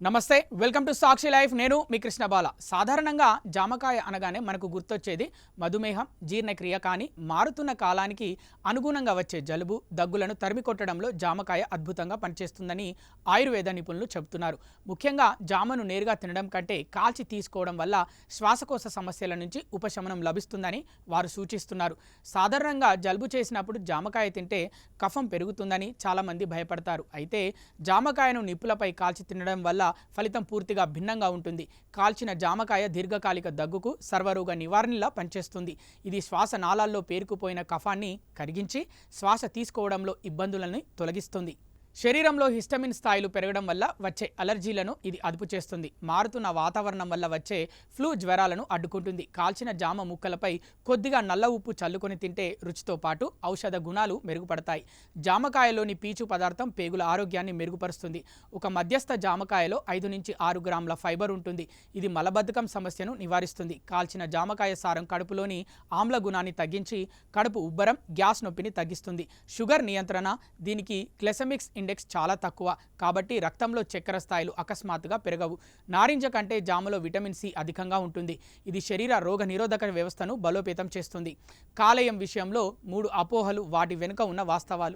నమస్తే welcome to Sakshi life నేను మీ కృష్ణబాల సాధారణంగా జామకాయ అనగానే మనకు గుర్తొచ్చేది మధుమేహం జీర్ణక్రియ కానీ మారుతున్న కాలానికి అనుగుణంగా వచ్చే జలుబు దగ్గులను తరిమి కొట్టడంలో జామకాయ అద్భుతంగా పనిచేస్తుందని ఆయుర్వేద నిపుణులు చెబుతున్నారు. ముఖ్యంగా జామను నేరుగా తినడం కంటే కాల్చి తీసుకోవడం వల్ల శ్వాసకోశ సమస్యల నుంచి ఉపశమనం లభిస్తుందని వారు సూచిస్తున్నారు. సాధారణంగా జలుబు చేసినప్పుడు జామకాయ తింటే కఫం పెరుగుతుందని చాలామంది భయపడతారు. అయితే జామకాయను నిప్పులపై కాల్చి తినడం వల్ల ఫలితం పూర్తిగా భిన్నంగా ఉంటుంది. కాల్చిన జామకాయ దీర్ఘకాలిక దగ్గుకు సర్వరోగ నివారణలా పనిచేస్తుంది. ఇది శ్వాస నాళాల్లో పేరుకుపోయిన కఫాన్ని కరిగించి శ్వాస తీసుకోవడంలో ఇబ్బందులను తొలగిస్తుంది. శరీరంలో హిస్టమిన్ స్థాయిలు పెరగడం వల్ల వచ్చే అలర్జీలను ఇది అదుపు చేస్తుంది. మారుతున్న వాతావరణం వల్ల వచ్చే ఫ్లూ జ్వరాలను అడ్డుకుంటుంది. కాల్చిన జామ ముక్కలపై కొద్దిగా నల్ల ఉప్పు చల్లుకొని తింటే రుచితో పాటు ఔషధ గుణాలు మెరుగుపడతాయి. జామకాయలోని పీచు పదార్థం పేగుల ఆరోగ్యాన్ని మెరుగుపరుస్తుంది. ఒక మధ్యస్థ జామకాయలో 5 నుంచి 6 గ్రాముల ఫైబర్ ఉంటుంది. ఇది మలబద్ధకం సమస్యను నివారిస్తుంది. కాల్చిన జామకాయ సారం కడుపులోని ఆమ్ల గుణాన్ని తగ్గించి కడుపు ఉబ్బరం, గ్యాస్ నొప్పిని తగ్గిస్తుంది. షుగర్ నియంత్రణ దీనికి గ్లైసెమిక్ ఇండెక్స్ చాలా తక్కువ కాబట్టి రక్తంలో చక్కెర స్థాయిలు అకస్మాత్తుగా పెరగవు. నారింజ కంటే జామలో విటమిన్ సి అధికంగా ఉంటుంది. ఇది శరీర రోగ నిరోధక వ్యవస్థను బలోపేతం చేస్తుంది. కాలేయం విషయంలో 3 అపోహలు, వాటి వెనుక ఉన్న వాస్తవాలు.